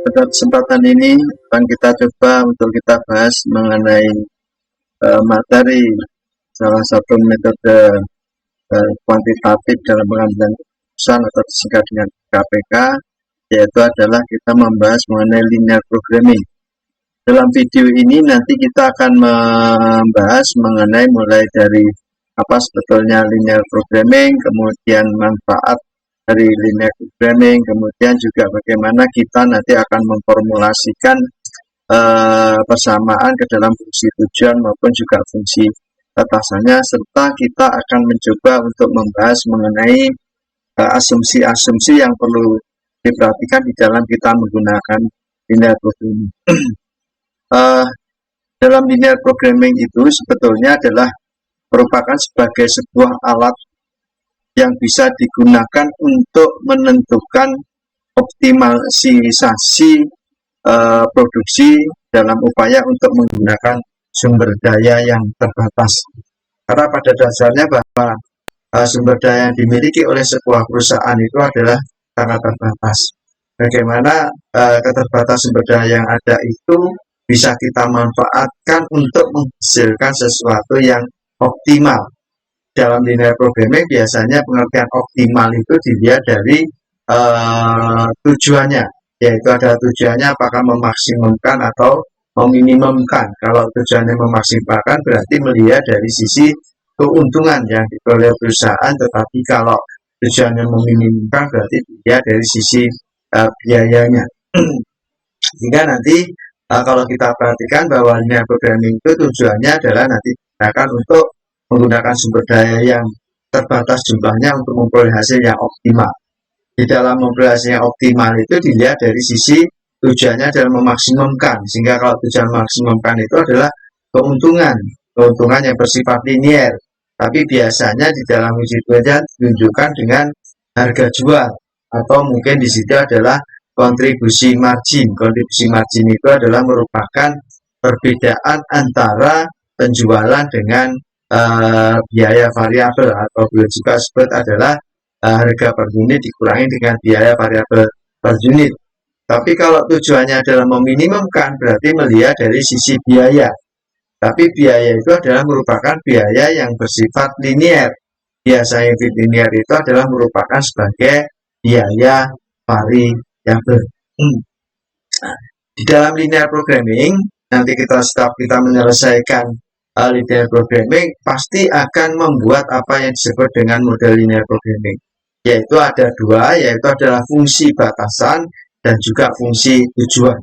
Pada kesempatan ini akan kita coba untuk kita bahas mengenai materi salah satu metode kuantitatif dalam pengambilan keputusan atau disingkat dengan KPK, yaitu adalah kita membahas mengenai linear programming. Dalam video ini nanti kita akan membahas mengenai mulai dari apa sebetulnya linear programming, kemudian manfaat dari linear programming, kemudian juga bagaimana kita nanti akan memformulasikan persamaan ke dalam fungsi tujuan maupun juga fungsi batasannya, serta kita akan mencoba untuk membahas mengenai asumsi-asumsi yang perlu diperhatikan di dalam kita menggunakan linear programming. Dalam linear programming itu sebetulnya adalah merupakan sebagai sebuah alat yang bisa digunakan untuk menentukan optimalisasi produksi dalam upaya untuk menggunakan sumber daya yang terbatas. Karena pada dasarnya bahwa sumber daya yang dimiliki oleh sebuah perusahaan itu adalah sangat terbatas. Bagaimana keterbatasan sumber daya yang ada itu bisa kita manfaatkan untuk menghasilkan sesuatu yang optimal. Dalam linear programming biasanya pengertian optimal itu dilihat dari tujuannya, yaitu ada tujuannya apakah memaksimumkan atau meminimumkan. Kalau tujuannya memaksimalkan berarti melihat dari sisi keuntungan yang diperoleh perusahaan, tetapi kalau tujuannya meminimumkan berarti dilihat dari sisi biayanya. Sehingga nanti kalau kita perhatikan bahwa linear programming itu tujuannya adalah nanti digunakan untuk menggunakan sumber daya yang terbatas jumlahnya untuk memperoleh hasil yang optimal. Di dalam memperoleh hasil yang optimal itu dilihat dari sisi tujuannya adalah memaksimumkan, sehingga kalau tujuan memaksimumkan itu adalah keuntungan yang bersifat linier. Tapi biasanya di dalam uji tujuan ditunjukkan dengan harga jual, atau mungkin di situ adalah kontribusi margin. Kontribusi margin itu adalah merupakan perbedaan antara penjualan dengan biaya variabel, atau boleh juga disebut adalah harga per unit dikurangi dengan biaya variabel per unit. Tapi kalau tujuannya adalah meminimumkan berarti melihat dari sisi biaya. Tapi biaya itu adalah merupakan biaya yang bersifat linier. Biasanya linier itu adalah merupakan sebagai biaya variabel. Di dalam linear programming nanti setelah kita menyelesaikan linear programming pasti akan membuat apa yang disebut dengan model linear programming, yaitu ada dua, yaitu adalah fungsi batasan dan juga fungsi tujuan.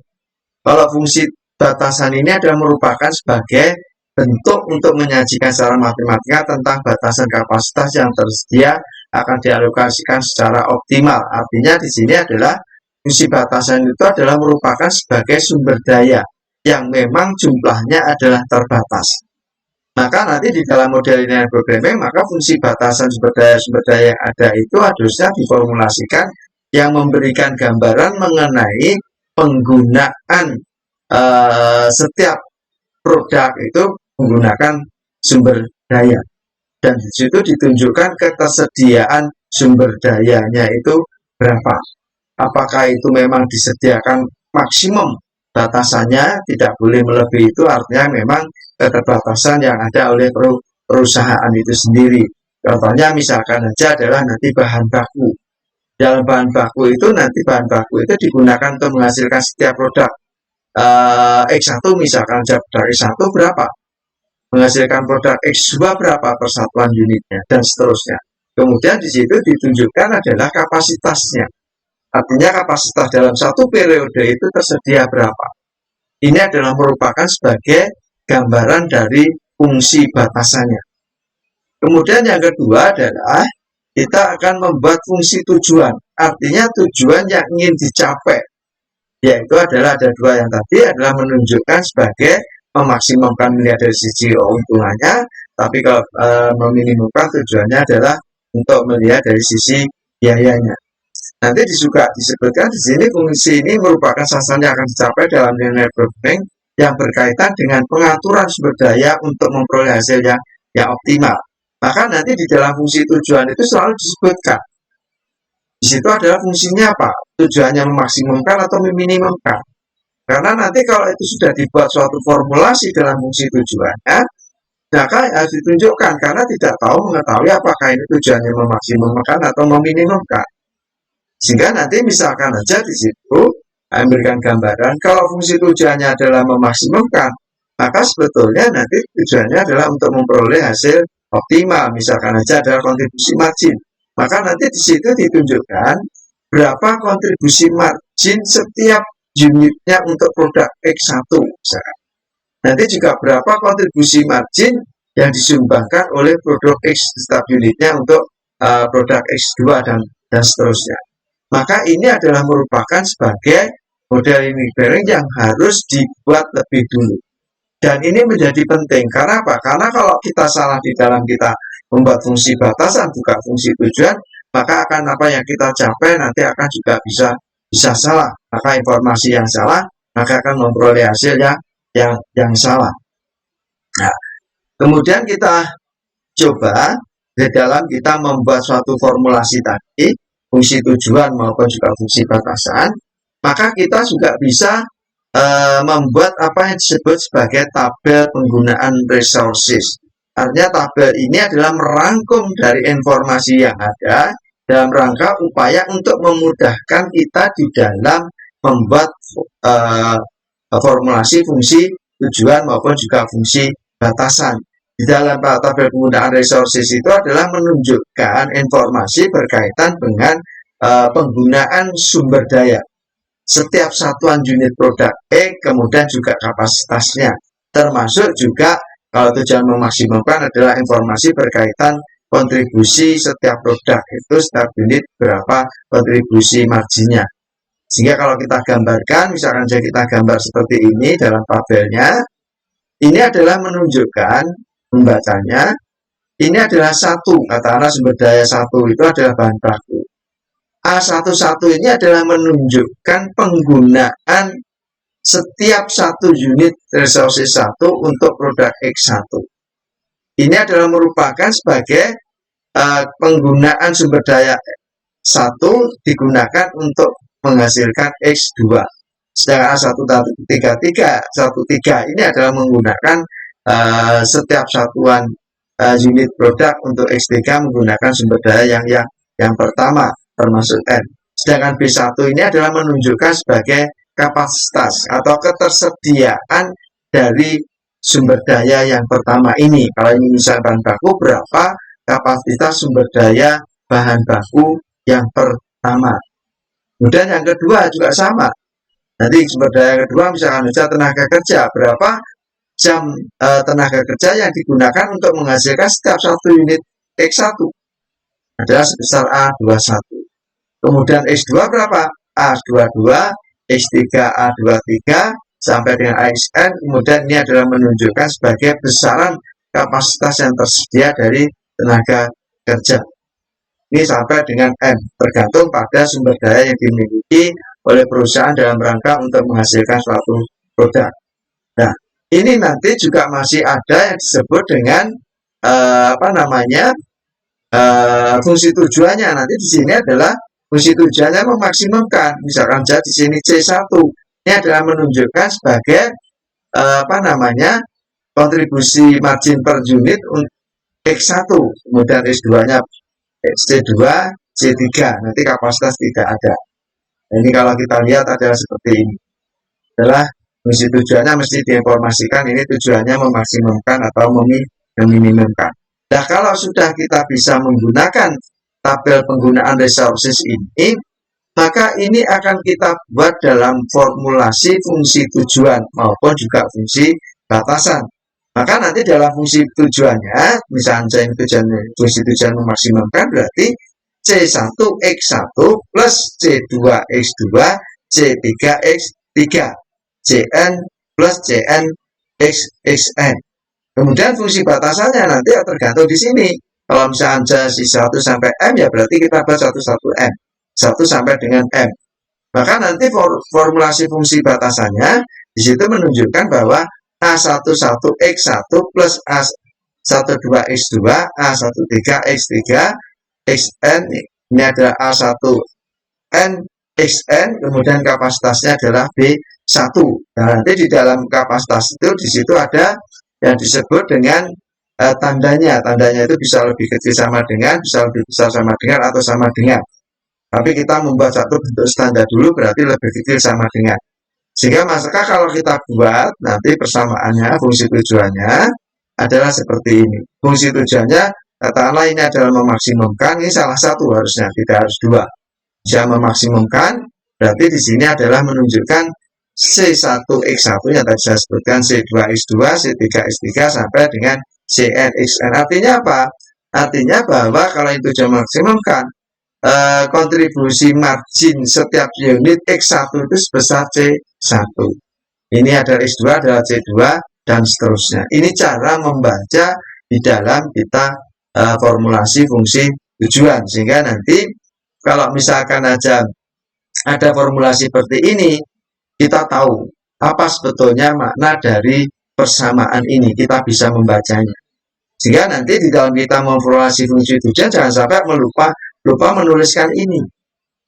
Kalau fungsi batasan ini adalah merupakan sebagai bentuk untuk menyajikan secara matematika tentang batasan kapasitas yang tersedia akan dialokasikan secara optimal. Artinya di sini adalah fungsi batasan itu adalah merupakan sebagai sumber daya yang memang jumlahnya adalah terbatas. Maka nanti di dalam model linear programming, maka fungsi batasan sumber daya yang ada itu harusnya diformulasikan yang memberikan gambaran mengenai penggunaan setiap produk itu menggunakan sumber daya. Dan di situ ditunjukkan ketersediaan sumber dayanya itu berapa. Apakah itu memang disediakan maksimum batasannya, tidak boleh melebihi itu, artinya memang keterbatasan yang ada oleh perusahaan itu sendiri. Contohnya misalkan saja adalah nanti bahan baku. Dalam bahan baku itu nanti bahan baku itu digunakan untuk menghasilkan setiap produk. X1 misalkan produk X1 berapa? Menghasilkan produk X2 berapa persatuan unitnya, dan seterusnya. Kemudian di situ ditunjukkan adalah kapasitasnya. Artinya kapasitas dalam satu periode itu tersedia berapa. Ini adalah merupakan sebagai gambaran dari fungsi batasannya. Kemudian yang kedua adalah kita akan membuat fungsi tujuan. Artinya tujuan yang ingin dicapai, yaitu adalah ada dua yang tadi, adalah menunjukkan sebagai memaksimumkan melihat dari sisi keuntungannya, tapi kalau meminimumkan tujuannya adalah untuk melihat dari sisi biayanya. Nanti juga disebutkan di sini fungsi ini merupakan sasaran yang akan dicapai dalam linear programming yang berkaitan dengan pengaturan sumber daya untuk memperoleh hasil yang optimal. Maka nanti di dalam fungsi tujuan itu selalu disebutkan Di situ adalah fungsinya apa? Tujuannya memaksimumkan atau meminimumkan. Karena nanti kalau itu sudah dibuat suatu formulasi dalam fungsi tujuannya, maka harus ditunjukkan karena tidak tahu mengetahui apakah ini tujuannya memaksimumkan atau meminimumkan. Sehingga nanti misalkan aja di situ memberikan gambaran kalau fungsi tujuannya adalah memaksimumkan, maka sebetulnya nanti tujuannya adalah untuk memperoleh hasil optimal. Misalkan aja adalah kontribusi margin. Maka nanti di situ ditunjukkan berapa kontribusi margin setiap unitnya untuk produk X1 misalkan. Nanti juga berapa kontribusi margin yang disumbangkan oleh produk X setiap unitnya untuk produk X2 dan seterusnya. Maka ini adalah merupakan sebagai model unit bearing yang harus dibuat lebih dulu. Dan ini menjadi penting, karena apa? Karena kalau kita salah di dalam kita membuat fungsi batasan, bukan fungsi tujuan, maka akan apa yang kita capai nanti akan juga bisa salah. Maka informasi yang salah, maka akan memperoleh hasil yang salah. Nah, kemudian kita coba di dalam kita membuat suatu formulasi tadi, fungsi tujuan maupun juga fungsi batasan, maka kita juga bisa membuat apa yang disebut sebagai tabel penggunaan resources. Artinya tabel ini adalah merangkum dari informasi yang ada dalam rangka upaya untuk memudahkan kita di dalam membuat formulasi fungsi tujuan maupun juga fungsi batasan. Di dalam tabel penggunaan resources itu adalah menunjukkan informasi berkaitan dengan penggunaan sumber daya setiap satuan unit produk E, kemudian juga kapasitasnya, termasuk juga kalau tujuan memaksimumkan adalah informasi berkaitan kontribusi setiap produk itu setiap unit berapa kontribusi marginnya. Sehingga kalau kita gambarkan, misalkan saja kita gambar seperti ini dalam tabelnya, ini adalah menunjukkan membacanya, ini adalah satu, katakanlah sumber daya satu itu adalah bahan baku. A11 ini adalah menunjukkan penggunaan setiap satu unit resources 1 untuk produk X1. Ini adalah merupakan sebagai penggunaan sumber daya 1 digunakan untuk menghasilkan X2. Sedangkan A1313 ini adalah menggunakan setiap satuan unit produk untuk X3 menggunakan sumber daya yang pertama, termasuk N. Sedangkan B1 ini adalah menunjukkan sebagai kapasitas atau ketersediaan dari sumber daya yang pertama ini. Kalau ini misalnya bahan baku, berapa kapasitas sumber daya bahan baku yang pertama. Kemudian yang kedua juga sama. Nanti sumber daya kedua misalkan saja tenaga kerja, berapa jam tenaga kerja yang digunakan untuk menghasilkan setiap satu unit X1 adalah sebesar A21. Kemudian X2 berapa? A22, X3 A23 sampai dengan AXN. Kemudian ini adalah menunjukkan sebagai besaran kapasitas yang tersedia dari tenaga kerja. Ini sampai dengan M, tergantung pada sumber daya yang dimiliki oleh perusahaan dalam rangka untuk menghasilkan suatu produk. Nah, ini nanti juga masih ada yang disebut dengan fungsi tujuannya. Nanti di sini adalah fungsi tujuannya memaksimumkan. Misalkan saja di sini C1 ini adalah menunjukkan sebagai kontribusi margin per unit X1, kemudian X2-nya C2, C3. Nanti kapasitas tidak ada. Nah, ini kalau kita lihat adalah seperti ini. Adalah fungsi tujuannya mesti diinformasikan ini tujuannya memaksimumkan atau meminimumkan. Nah, kalau sudah kita bisa menggunakan tabel penggunaan resources ini, maka ini akan kita buat dalam formulasi fungsi tujuan maupun juga fungsi batasan. Maka nanti dalam fungsi tujuannya, misalnya fungsi tujuan memaksimumkan berarti C1X1 plus C2X2, C3X3, Cn plus CnXXN. Kemudian fungsi batasannya nanti tergantung di sini. Kalau misalnya si 1 sampai M, ya berarti kita buat 1 M. 1 sampai dengan M. Maka nanti formulasi fungsi batasannya di situ menunjukkan bahwa A11X1 plus A12X2, A13X3, Xn Ini adalah A1N XN, kemudian kapasitasnya adalah B1. Nah, nanti di dalam kapasitas itu, di situ ada yang disebut dengan tandanya. Tandanya itu bisa lebih kecil sama dengan, bisa lebih besar sama dengan, atau sama dengan. Tapi kita membuat satu bentuk standar dulu, berarti lebih kecil sama dengan. Sehingga maka kalau kita buat nanti persamaannya, fungsi tujuannya adalah seperti ini. Fungsi tujuannya, katakanlah ini adalah memaksimumkan, ini salah satu harusnya, tidak harus dua. Bisa memaksimumkan, berarti di sini adalah menunjukkan C1X1 yang tadi saya sebutkan, C2X2, C3X3 sampai dengan CNXN. Artinya apa? Artinya bahwa kalau itu sudah memaksimumkan, kontribusi margin setiap unit X1 itu sebesar C1. Ini adalah X2, adalah C2, dan seterusnya. Ini cara membaca di dalam kita formulasi fungsi tujuan. Sehingga nanti kalau misalkan aja ada formulasi seperti ini, kita tahu apa sebetulnya makna dari persamaan ini. Kita bisa membacanya. Sehingga nanti di dalam kita memformulasi fungsi tujuan, jangan sampai lupa menuliskan ini.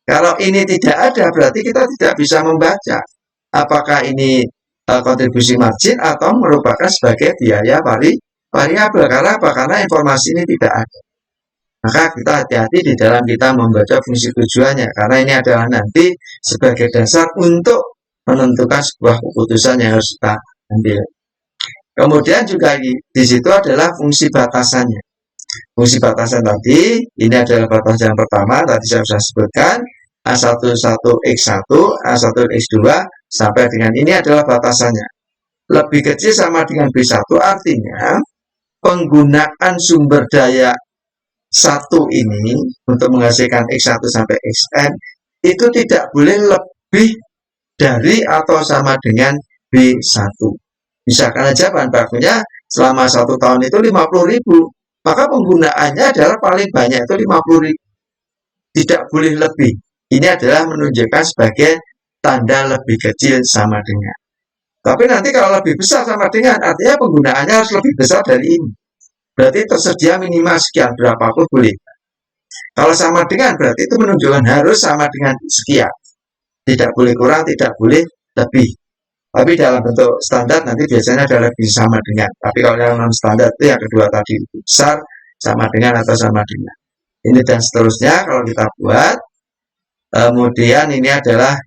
Kalau ini tidak ada, berarti kita tidak bisa membaca apakah ini kontribusi margin atau merupakan sebagai biaya variabel. Karena apa? Karena informasi ini tidak ada. Maka kita hati-hati di dalam kita membaca fungsi tujuannya, karena ini adalah nanti sebagai dasar untuk menentukan sebuah keputusan yang harus kita ambil. Kemudian juga di situ adalah fungsi batasannya. Fungsi batasan tadi, ini adalah batasan yang pertama, tadi saya sudah sebutkan, A11X1, A1X2, sampai dengan ini adalah batasannya. Lebih kecil sama dengan B1, artinya penggunaan sumber daya 1 ini untuk menghasilkan X1 sampai Xn, itu tidak boleh lebih dari atau sama dengan B1. Misalkan aja bahan bakunya selama 1 tahun itu 50.000, maka penggunaannya adalah paling banyak itu 50.000. Tidak boleh lebih. Ini adalah menunjukkan sebagai tanda lebih kecil sama dengan. Tapi nanti kalau lebih besar sama dengan, artinya penggunaannya harus lebih besar dari ini. Berarti tersedia minimal sekian, berapapun boleh. Kalau sama dengan, berarti itu menunjukkan harus sama dengan sekian. Tidak boleh kurang, tidak boleh lebih. Tapi dalam bentuk standar nanti biasanya ada lebih sama dengan. Tapi kalau yang non standar itu yang kedua tadi, besar, sama dengan atau sama dengan. Ini dan seterusnya kalau kita buat. Kemudian ini adalah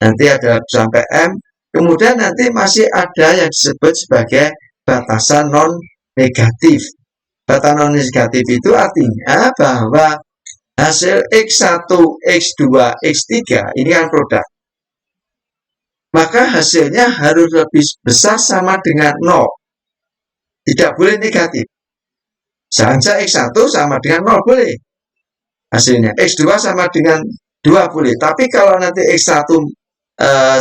nanti ada sampai M. Kemudian nanti masih ada yang disebut sebagai batasan non negatif. Batasan non negatif itu artinya bahwa hasil X1, X2, X3 ini kan produk. Maka hasilnya harus lebih besar sama dengan 0. Tidak boleh negatif. Saja X1 sama dengan 0 boleh. Hasilnya X2 sama dengan 2 boleh. Tapi kalau nanti X1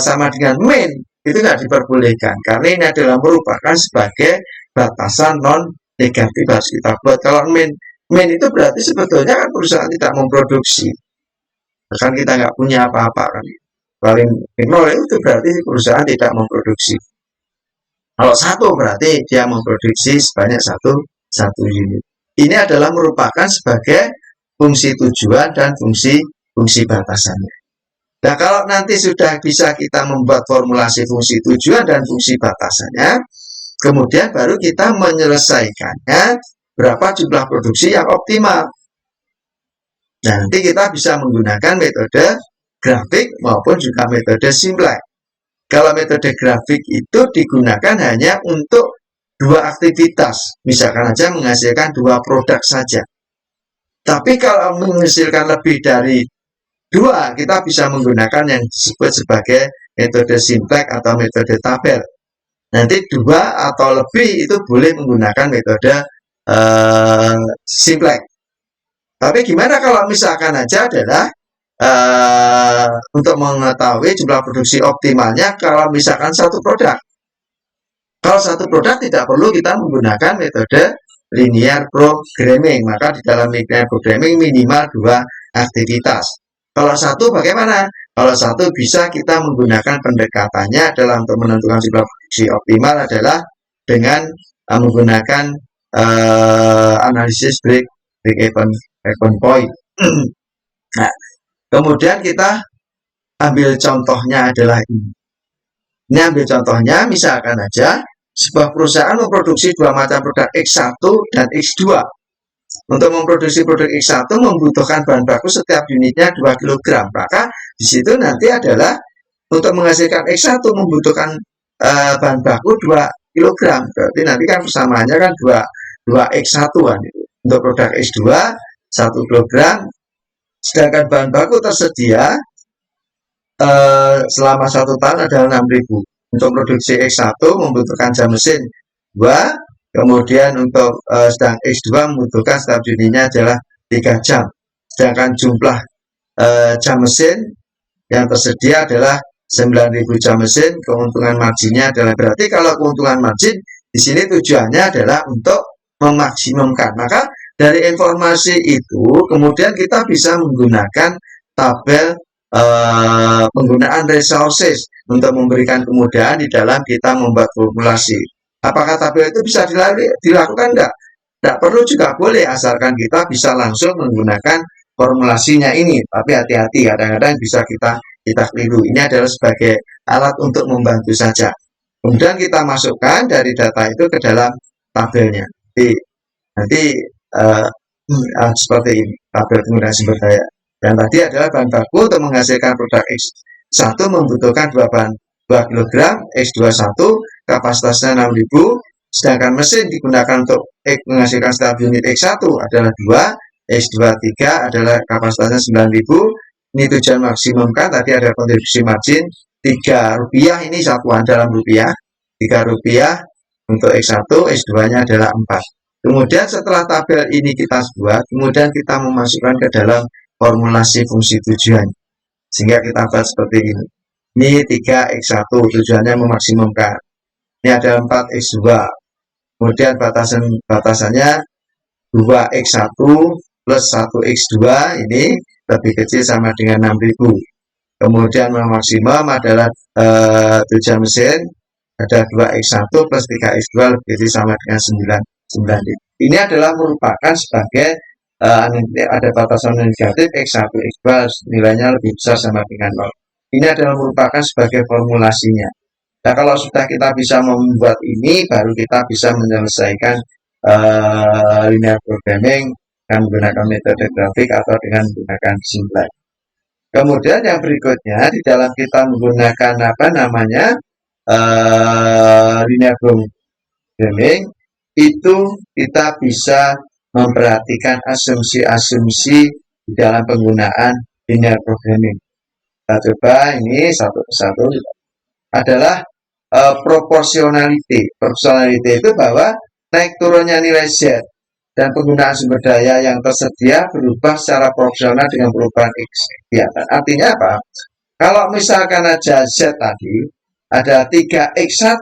sama dengan min, itu tidak diperbolehkan. Karena ini adalah merupakan sebagai batasan non negatif harus kita buat. Kalau min itu berarti sebetulnya kan perusahaan tidak memproduksi. Bahkan kita nggak punya apa-apa kan. Paling 0 itu berarti perusahaan tidak memproduksi. Kalau 1 berarti dia memproduksi sebanyak satu unit. Ini adalah merupakan sebagai fungsi tujuan dan fungsi batasannya. Nah, kalau nanti sudah bisa kita membuat formulasi fungsi tujuan dan fungsi batasannya, kemudian baru kita menyelesaikannya berapa jumlah produksi yang optimal. Nah, nanti kita bisa menggunakan metode grafik maupun juga metode simplex. Kalau metode grafik itu digunakan hanya untuk 2 aktivitas, misalkan aja menghasilkan 2 produk saja. Tapi kalau menghasilkan lebih dari 2, kita bisa menggunakan yang disebut sebagai metode simplex atau metode tabel. Nanti 2 atau lebih itu boleh menggunakan metode simplex. Tapi gimana kalau misalkan aja adalah untuk mengetahui jumlah produksi optimalnya kalau misalkan 1 produk. Kalau 1 produk tidak perlu kita menggunakan metode linear programming. Maka di dalam linear programming minimal 2 aktivitas. Kalau 1 bagaimana? Kalau 1 bisa kita menggunakan pendekatannya adalah untuk menentukan jumlah produksi optimal adalah dengan menggunakan analisis break even point. Nah, kemudian kita ambil contohnya adalah ini. Ini ambil contohnya, misalkan aja sebuah perusahaan memproduksi dua macam produk X1 dan X2. Untuk memproduksi produk X1 membutuhkan bahan baku setiap unitnya 2 kg. Maka di situ nanti adalah untuk menghasilkan X1 membutuhkan bahan baku 2 kg. Berarti nanti kan persamaannya kan 2 X1 kan itu. Untuk produk X2 1 kg, sedangkan bahan baku tersedia selama 1 tahun adalah 6.000. Untuk produksi X1 membutuhkan jam mesin 2, kemudian untuk sedang X2 membutuhkan setiap unitnya adalah 3 jam. Sedangkan jumlah jam mesin yang tersedia adalah 9.000 jam mesin, keuntungan marginnya adalah, berarti kalau keuntungan margin di sini tujuannya adalah untuk memaksimumkan. Maka dari informasi itu kemudian kita bisa menggunakan tabel penggunaan resources untuk memberikan kemudahan di dalam kita membuat formulasi. Apakah tabel itu bisa dilakukan? Tidak perlu juga boleh, asalkan kita bisa langsung menggunakan formulasinya ini. Tapi hati-hati, kadang-kadang bisa kita keliru. Ini adalah sebagai alat untuk membantu saja. Kemudian kita masukkan dari data itu ke dalam tabelnya. Nanti seperti ini, tabel penggunaan sumber daya. Yang tadi adalah bahan baku untuk menghasilkan produk X1 membutuhkan 2 kg, X21 kapasitasnya 6.000, sedangkan mesin digunakan untuk menghasilkan setiap unit X1 adalah 2, X23 adalah kapasitasnya 9.000. Ini tujuan maksimumkan, tadi ada kontribusi margin Rp3, ini satuan dalam rupiah, Rp3 untuk X1, X2 nya adalah 4. Kemudian setelah tabel ini kita buat, kemudian kita memasukkan ke dalam formulasi fungsi tujuan, sehingga kita buat seperti ini. Ini 3X1, tujuannya memaksimumkan. Ini ada 4X2, kemudian batasannya 2X1 plus 1X2, ini lebih kecil sama dengan 6.000. Kemudian maksimum adalah tujuan mesin, ada 2X1 plus 3X2 lebih kecil sama dengan 9.000. Ini adalah merupakan sebagai ada batasan negatif X1, X2 nilainya lebih besar sama dengan 0. Ini adalah merupakan sebagai formulasinya. Nah, kalau sudah kita bisa membuat ini, baru kita bisa menyelesaikan linear programming dengan menggunakan metode grafik atau dengan menggunakan simplet. Kemudian yang berikutnya, di dalam kita menggunakan linear programming, itu kita bisa memperhatikan asumsi-asumsi di dalam penggunaan linear programming. Kita coba ini satu persatu. Adalah proportionality. Proportionality itu bahwa naik turunnya nilai Z dan penggunaan sumber daya yang tersedia berubah secara proporsional dengan perubahan X kegiatan. Artinya apa? Kalau misalkan aja Z tadi ada 3X1,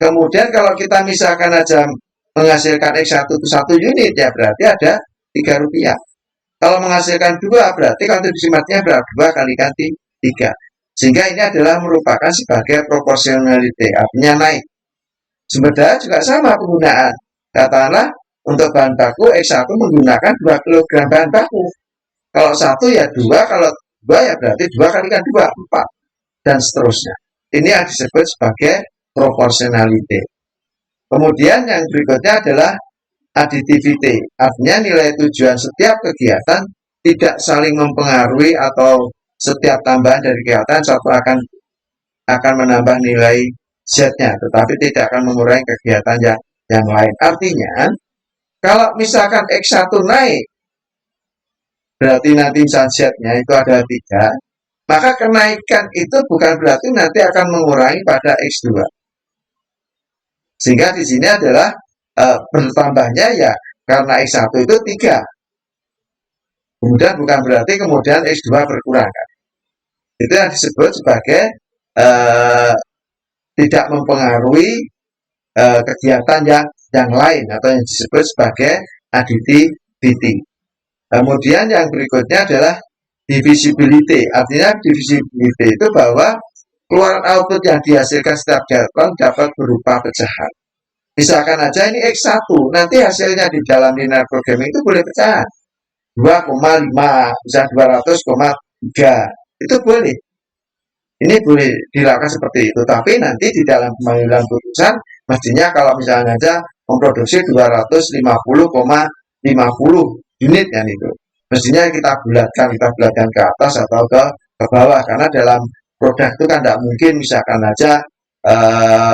kemudian kalau kita misalkan aja menghasilkan X1 itu 1 unit, ya berarti ada Rp3. Kalau menghasilkan 2, berarti kontribusi marginnya berapa? 2 kali 3. Sehingga ini adalah merupakan sebagai proportionality, artinya naik. Sumber daya juga sama penggunaan. Katakanlah untuk bahan baku X1 menggunakan 2 kg bahan baku. Kalau 1 ya 2, kalau 2 ya berarti 2 kali 2, 4. Dan seterusnya. Ini yang disebut sebagai proportionality. Kemudian yang berikutnya adalah additivity. Artinya nilai tujuan setiap kegiatan tidak saling mempengaruhi atau setiap tambahan dari kegiatan satu akan menambah nilai Z-nya, tetapi tidak akan mengurangi kegiatan yang lain. Artinya, kalau misalkan X1 naik, berarti nanti Z-nya itu ada 3, maka kenaikan itu bukan berarti nanti akan mengurangi pada X2. Sehingga di sini adalah bertambahnya ya karena X1 itu 3. Kemudian bukan berarti kemudian X2 berkurang. Itu yang disebut sebagai tidak mempengaruhi kegiatan yang lain atau yang disebut sebagai additivity. Kemudian yang berikutnya adalah divisibility. Artinya divisibility itu bahwa keluaran output yang dihasilkan setiap kegiatan dapat berupa pecahan. Misalkan aja ini X1, nanti hasilnya di dalam linear programming itu boleh pecahan. 2,5, bisa 200,3, itu boleh. Ini boleh dilakukan seperti itu, tapi nanti di dalam pemanggilan putusan mestinya kalau misalnya aja memproduksi 250,50 unit kan itu. Mestinya kita bulatkan ke atas atau ke bawah, karena dalam produk itu kan tidak mungkin misalkan aja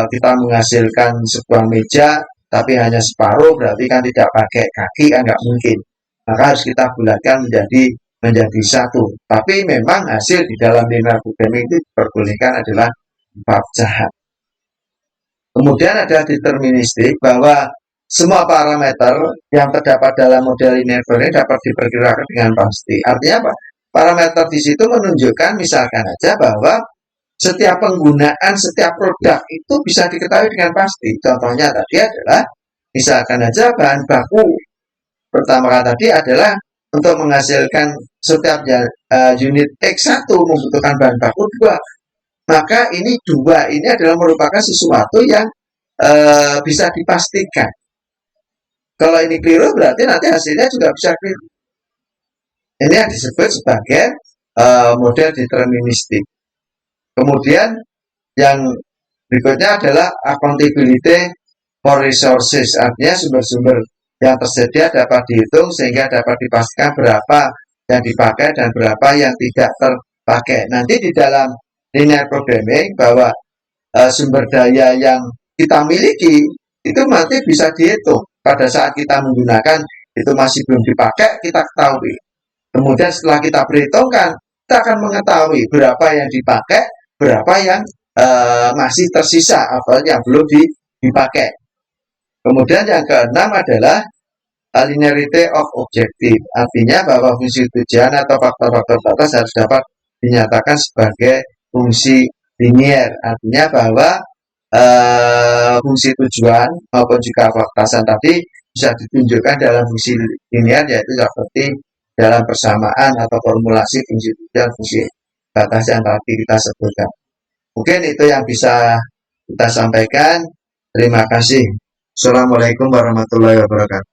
kita menghasilkan sebuah meja tapi hanya separuh, berarti kan tidak pakai kaki kan nggak mungkin. Maka harus kita bulatkan menjadi satu. Tapi memang hasil di dalam linear programming itu diperbolehkan adalah bab jahat. Kemudian ada deterministik, bahwa semua parameter yang terdapat dalam model linear programming dapat diperkirakan dengan pasti. Artinya apa? Parameter di situ menunjukkan misalkan aja bahwa setiap penggunaan setiap produk itu bisa diketahui dengan pasti. Contohnya tadi adalah misalkan aja bahan baku pertama tadi adalah untuk menghasilkan setiap unit X1 membutuhkan bahan baku 2. Maka ini 2 ini adalah merupakan sesuatu yang bisa dipastikan. Kalau ini keliru berarti nanti hasilnya juga bisa keliru. Ini yang disebut sebagai model deterministik. Kemudian yang berikutnya adalah accountability for resources, artinya sumber-sumber yang tersedia dapat dihitung sehingga dapat dipastikan berapa yang dipakai dan berapa yang tidak terpakai. Nanti di dalam linear programming bahwa sumber daya yang kita miliki itu nanti bisa dihitung pada saat kita menggunakan itu masih belum dipakai, kita ketahui. Kemudian setelah kita perhitungkan, kita akan mengetahui berapa yang dipakai, berapa yang masih tersisa atau yang belum dipakai. Kemudian yang keenam adalah linearity of objective, artinya bahwa fungsi tujuan atau faktor-faktor batas harus dapat dinyatakan sebagai fungsi linear, artinya bahwa fungsi tujuan maupun juga batasan tadi bisa ditunjukkan dalam fungsi linear, yaitu seperti dalam persamaan atau formulasi fungsi tujuan, fungsi batas yang tadi kita sebutkan. Mungkin itu yang bisa kita sampaikan. Terima kasih. Assalamualaikum warahmatullahi wabarakatuh.